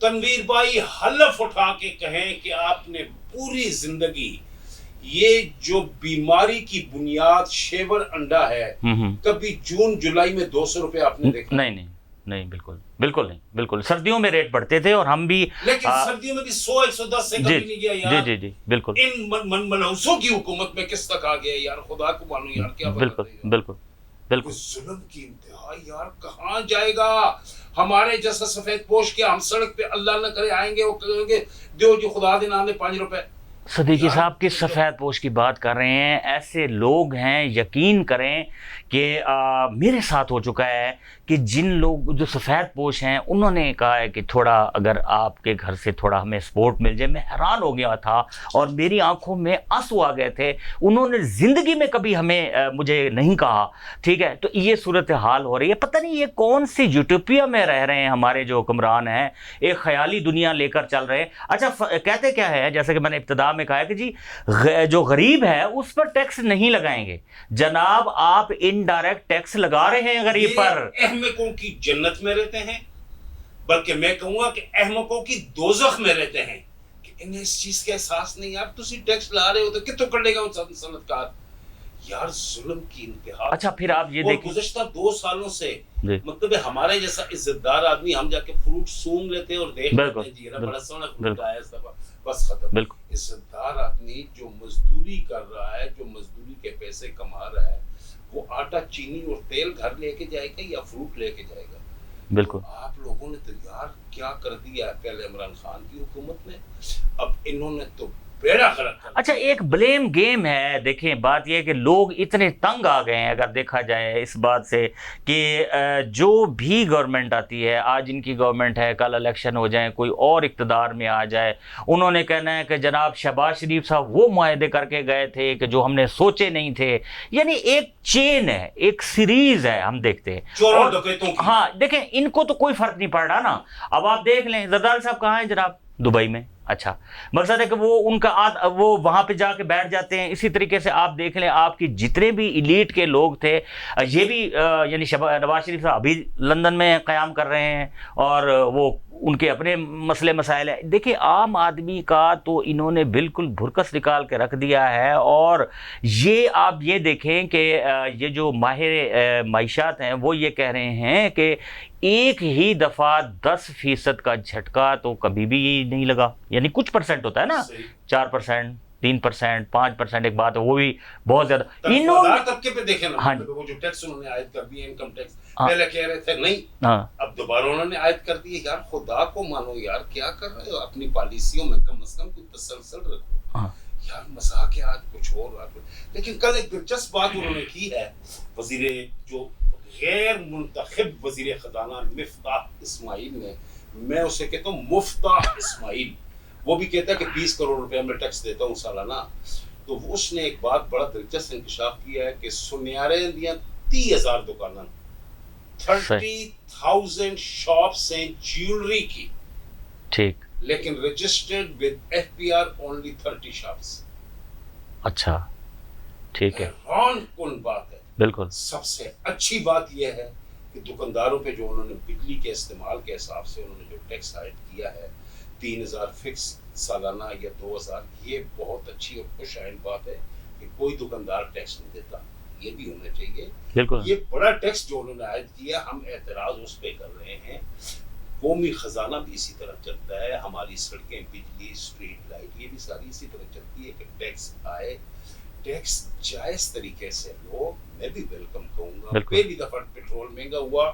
تنویر بھائی حلف اٹھا کے کہیں کہ آپ نے پوری زندگی یہ جو بیماری کی بنیاد شیور انڈا ہے کبھی جون جولائی میں 200 روپے آپ نے دیکھا؟ نہیں، بالکل نہیں، بالکل سردیوں میں ریٹ بڑھتے تھے اور ہم بھی، لیکن سردیوں میں بھی 100-110 سے کبھی نہیں گیا یار. جی بالکل. ان منحوسوں کی حکومت میں کس تک آ گیا یار، خدا کو مانو یار. کیا بالکل ظلم کی انتہا یار. کہاں جائے گا ہمارے جیسا سفید پوش کے؟ ہم سڑک پہ اللہ نہ کرے آئیں گے، وہ کہیں گے دیو جی خدا دے نام 5 روپے. صدیقی صاحب کس سفید پوش کی بات کر رہے ہیں؟ ایسے لوگ ہیں، یقین کریں کہ میرے ساتھ ہو چکا ہے کہ جن لوگ جو سفید پوش ہیں انہوں نے کہا ہے کہ تھوڑا اگر آپ کے گھر سے تھوڑا ہمیں سپورٹ مل جائے. میں حیران ہو گیا تھا اور میری آنکھوں میں آنسو آ گئے تھے. انہوں نے زندگی میں کبھی مجھے نہیں کہا. ٹھیک ہے، تو یہ صورتحال ہو رہی ہے. پتہ نہیں یہ کون سی یوٹوپیا میں رہ رہے ہیں ہمارے جو حکمران ہیں، ایک خیالی دنیا لے کر چل رہے ہیں. اچھا کہتے کیا ہے، جیسے کہ میں نے ابتدا میں کہا کہ جی جو غریب ہے اس پر ٹیکس نہیں لگائیں گے. جناب آپ انڈائریکٹ ٹیکس لگا رہے ہیں غریب پر. احمقوں کی جنت میں رہتے ہیں، بلکہ میں کہوں گا کہ احمقوں کی دوزخ میں رہتے ہیں کہ انہیں اس چیز کا احساس نہیں. آپ تسی ٹیکس لا رہے ہو تو کتوں کر لے گا صنعت کار یار. ظلم کی انتہا. اچھا پھر آپ یہ دیکھیں گزشتہ 2 سالوں سے مطلب ہمارے جیسا عزت دار آدمی ہم جا کے فروٹ سونگ لیتے ہیں اور دیکھ لیتے ہیں جی بڑا سونا فروٹ آیا اس دفعہ، بس ختم. عزت دار آدمی جو مزدوری کر رہا ہے، جو مزدوری کے پیسے کما رہا ہے، وہ آٹا چینی اور تیل گھر لے کے جائے گا یا فروٹ لے کے جائے گا. بالکل. آپ لوگوں نے تو یار کیا کر دیا ہے پہلے عمران خان کی حکومت میں، اب انہوں نے تو بیڑا غرق کر. اچھا ایک بلیم گیم ہے. دیکھیں بات یہ ہے کہ لوگ اتنے تنگ آ گئے ہیں اگر دیکھا جائے اس بات سے کہ جو بھی گورنمنٹ آتی ہے، آج ان کی گورنمنٹ ہے، کل الیکشن ہو جائیں، کوئی اور اقتدار میں آ جائے، انہوں نے کہنا ہے کہ جناب شہباز شریف صاحب وہ معاہدے کر کے گئے تھے کہ جو ہم نے سوچے نہیں تھے. یعنی ایک چین ہے، ایک سیریز ہے ہم دیکھتے ہیں. ہاں دیکھیں ان کو تو کوئی فرق نہیں پڑ رہا نا. اب آپ دیکھ لیں زرداری صاحب کہاں ہیں جناب؟ دبئی میں. اچھا مقصد ہے کہ وہ ان کا وہ وہاں پہ جا کے بیٹھ جاتے ہیں. اسی طریقے سے آپ دیکھ لیں آپ کی جتنے بھی ایلیٹ کے لوگ تھے، یہ بھی یعنی نواز شریف صاحب ابھی لندن میں قیام کر رہے ہیں اور وہ ان کے اپنے مسئلے مسائل ہیں. دیکھیں عام آدمی کا تو انہوں نے بالکل بھرکس نکال کے رکھ دیا ہے. اور یہ آپ یہ دیکھیں کہ یہ جو ماہر معیشت ہیں وہ یہ کہہ رہے ہیں کہ ایک ہی دفعہ 10% کا جھٹکا تو کبھی بھی نہیں لگا. یعنی کچھ پرسنٹ ہوتا ہے نا، 4%، 3%، 5%، ایک بات ہے وہ بھی بہت زیادہ. طبقے پہ دیکھیں نا، وہ جو ٹیکس انہوں نے عائد کر دیا، انکم ٹیکس پہلے کہہ رہے تھے نہیں، اب دوبارہ انہوں نے عائد کر دی. یار خدا کو مانو یار، کیا کر رہے ہو؟ اپنی پالیسیوں میں کم از کم کوئی تسلسل رکھو یار. مذاق ہے آج کچھ اور. لیکن کل ایک دلچسپ بات انہوں نے کی ہے، وزیر جو غیر منتخب وزیر خزانہ مفتاح اسماعیل نے، میں اسے کہتا ہوں مفتاح اسماعیل، وہ بھی کہتا ہے کہ 20 کروڑ روپے میں ٹیکس دیتا ہوں سالانہ. تو اس نے ایک بات بڑا دلچسپ انکشاف کیا ہے کہ سنیارے دیاں 30,000 دکانیں، 30,000 شاپس ہیں جیولری کی، ٹھیک، لیکن registered with FPR only 30 shops. اچھا ٹھیک ہے. حیران کن بات ہے. بالکل. سب سے اچھی بات یہ ہے کہ دکانداروں پہ جو انہوں نے بجلی کے استعمال کے حساب سے انہوں نے جو ٹیکس عائد کیا ہے 3,000 فکس سالانہ یا 2,000، یہ بہت اچھی اور خوش آئند بات ہے کہ کوئی دکاندار ٹیکس نہیں دیتا. یہ بھی ہونا چاہیے. بالکل. یہ بڑا ٹیکس جو انہوں نے عائد کیا، ہم اعتراض اس پہ کر رہے ہیں. قومی خزانہ بھی اسی طرح چلتا ہے، ہماری سڑکیں، بجلی، اسٹریٹ لائٹ، یہ بھی ساری اسی طرح چلتی ہے کہ ٹیکس آئے، ٹیکس جائز طریقے سے لو. میں بھی ویلکم کہوں گا. پہلی دفعہ پیٹرول مہنگا ہوا،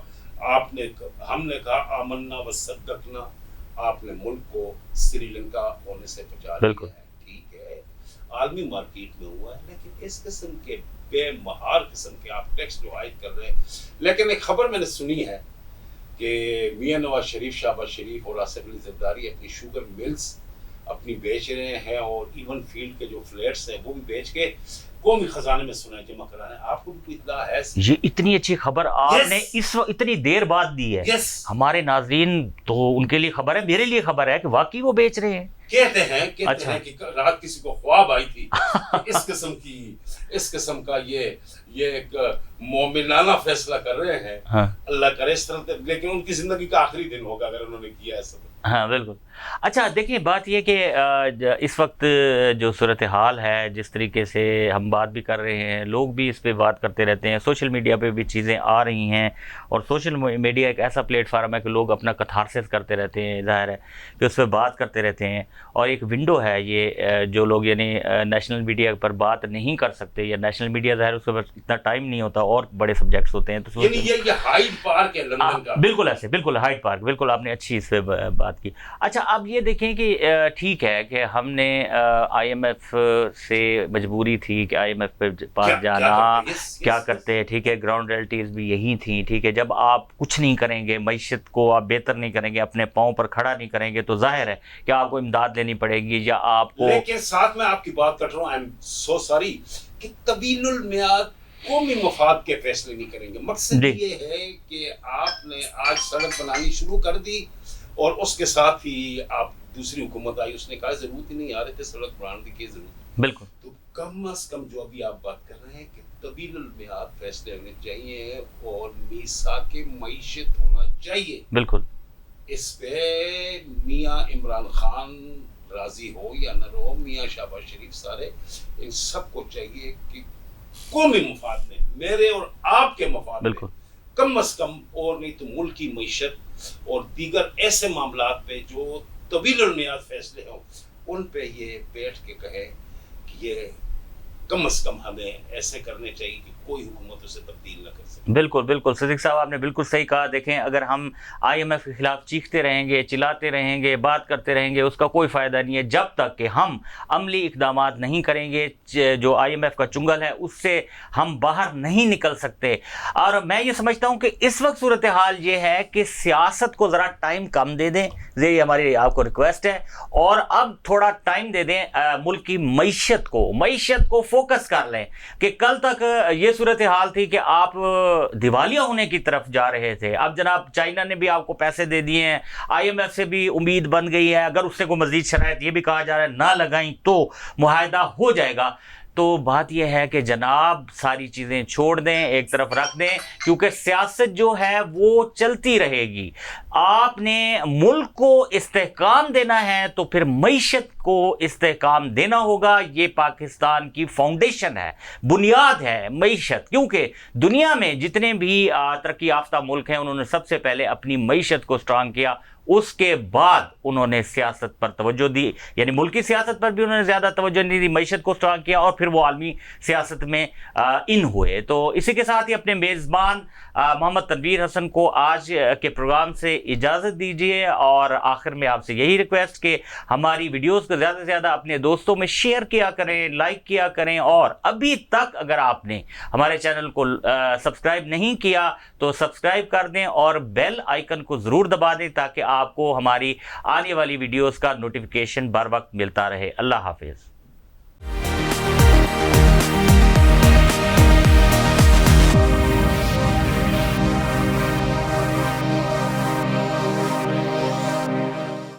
ہم نے کہا آمنا و صدقنا، آپ نے ملک کو سری لنکا ہونے سے بچا لیا ہے. ٹھیک ہے، عالمی مارکیٹ میں ہوا ہے، لیکن اس قسم کے بے مہار قسم کے آپ ٹیکس جو عائد کر رہے ہیں. لیکن ایک خبر میں نے سنی ہے کہ میاں نواز شریف، شہباز شریف اور آصف علی زرداری اپنی شوگر ملز اپنی بیچ رہے ہیں اور ایون فیلڈ کے جو فلیٹس ہیں وہ بھی بیچ کے قومی خزانے میں سنا جمع کرانا ہے. آپ کو بھی کوئی اطلاع ہے؟ یہ اتنی اچھی خبر آپ نے اس وقت اتنی دیر بعد دی ہے. ہمارے ناظرین تو ان کے لیے خبر ہے، میرے لیے خبر ہے کہ واقعی وہ بیچ رہے ہیں. کہتے ہیں کہ رات کسی کو خواب آئی تھی اس قسم کا یہ ایک مومنانہ فیصلہ کر رہے ہیں. اللہ کرے اس طرح، لیکن ان کی زندگی کا آخری دن ہوگا اگر انہوں نے کیا ہے. ہاں بالکل. اچھا دیکھیں بات یہ کہ اس وقت جو صورتحال ہے، جس طریقے سے ہم بات بھی کر رہے ہیں، لوگ بھی اس پہ بات کرتے رہتے ہیں، سوشل میڈیا پہ بھی چیزیں آ رہی ہیں، اور سوشل میڈیا ایک ایسا پلیٹ فارم ہے کہ لوگ اپنا کتھارسس کرتے رہتے ہیں، ظاہر ہے کہ اس پہ بات کرتے رہتے ہیں، اور ایک ونڈو ہے یہ جو لوگ یعنی نیشنل میڈیا پر بات نہیں کر سکتے، یا نیشنل میڈیا ظاہر اس کے پاس اتنا ٹائم نہیں ہوتا، اور بڑے سبجیکٹس ہوتے ہیں، تو یعنی یہ ہائیڈ پارک ہے لندن کا. بالکل ایسے، بالکل ہائیڈ پارک، بالکل آپ نے اچھی اس پہ بات کی. اچھا اب یہ دیکھیں کہ ٹھیک ہے کہ ہم نے آئی ایم ایف سے مجبوری تھی کہ آئی ایم ایف پہ پاس جانا، کیا کرتے ہیں، ٹھیک ہے، گراؤنڈ ریئلٹیز بھی یہی تھیں، ٹھیک ہے. جب آپ کچھ نہیں کریں گے، معیشت کو آپ بہتر نہیں کریں گے، اپنے پاؤں پر کھڑا نہیں کریں گے، تو ظاہر ہے کہ آپ کو امداد لینی پڑے گی، یا آپ کو. لیکن ساتھ میں آپ کی بات کر رہا ہوں، آئی ایم سو سوری، کہ طویل المیعاد قومی مفاد کے فیصلے نہیں کریں گے. مقصد یہ ہے کہ آپ نے آج سڑک بنانی شروع کر دی، اور اس کے ساتھ ہی آپ دوسری حکومت آئی، اس نے کہا ضرورت ہی نہیں آ رہے تھے سڑک بنانے کی ضرورت. بالکل. تو کم از کم جو ابھی آپ بات کر رہے ہیں کہ طویل المیعاد فیصلے ہونے چاہیے، اور میثاق معیشت ہونا چاہیے. بالکل. اس پہ میاں عمران خان راضی ہو یا نہ رہو، میاں شہباز شریف، سارے ان سب کو چاہیے کہ قومی مفاد میں، میرے اور آپ کے مفاد میں کم از کم، اور نہیں تو ملک کی معیشت اور دیگر ایسے معاملات پہ جو طویل المیعاد فیصلے ہوں، ان پہ یہ بیٹھ کے کہے کہ یہ کم از کم ہمیں ایسے کرنے چاہیے کہ کوئی حکومت اسے تبدیل نہ کر سکے. بالکل بالکل صدیق صاحب آپ نے بالکل صحیح کہا. دیکھیں اگر ہم آئی ایم ایف کے خلاف چیختے رہیں گے، چلاتے رہیں گے، بات کرتے رہیں گے، اس کا کوئی فائدہ نہیں ہے جب تک کہ ہم عملی اقدامات نہیں کریں گے. جو آئی ایم ایف کا چنگل ہے اس سے ہم باہر نہیں نکل سکتے. اور میں یہ سمجھتا ہوں کہ اس وقت صورتحال یہ ہے کہ سیاست کو ذرا ٹائم کم دے دیں، یہ ہماری آپ کو ریکویسٹ ہے، اور اب تھوڑا ٹائم دے دیں ملک کی معیشت کو فوکس کر لیں. کہ کل تک یہ صورتحال تھی کہ آپ دیوالیہ ہونے کی طرف جا رہے تھے، اب جناب چائنا نے بھی آپ کو پیسے دے دیے ہیں، آئی ایم ایف سے بھی امید بن گئی ہے، اگر اس سے کوئی مزید شرائط یہ بھی کہا جا رہا ہے نہ لگائیں تو معاہدہ ہو جائے گا. تو بات یہ ہے کہ جناب ساری چیزیں چھوڑ دیں، ایک طرف رکھ دیں، کیونکہ سیاست جو ہے وہ چلتی رہے گی. آپ نے ملک کو استحکام دینا ہے تو پھر معیشت کو استحکام دینا ہوگا. یہ پاکستان کی فاؤنڈیشن ہے، بنیاد ہے معیشت، کیونکہ دنیا میں جتنے بھی ترقی یافتہ ملک ہیں انہوں نے سب سے پہلے اپنی معیشت کو سٹرانگ کیا، اس کے بعد انہوں نے سیاست پر توجہ دی. یعنی ملکی سیاست پر بھی انہوں نے زیادہ توجہ نہیں دی، معیشت کو سٹرانگ کیا، اور پھر وہ عالمی سیاست میں ان ہوئے. تو اسی کے ساتھ ہی اپنے میزبان محمد تنویر حسن کو آج کے پروگرام سے اجازت دیجیے، اور آخر میں آپ سے یہی ریکویسٹ کہ ہماری ویڈیوز کو زیادہ سے زیادہ اپنے دوستوں میں شیئر کیا کریں، لائک کیا کریں، اور ابھی تک اگر آپ نے ہمارے چینل کو سبسکرائب نہیں کیا تو سبسکرائب کر دیں، اور بیل آئیکن کو ضرور دبا دیں تاکہ آپ کو ہماری آنے والی ویڈیوز کا نوٹیفیکیشن بر وقت ملتا رہے. اللہ حافظ.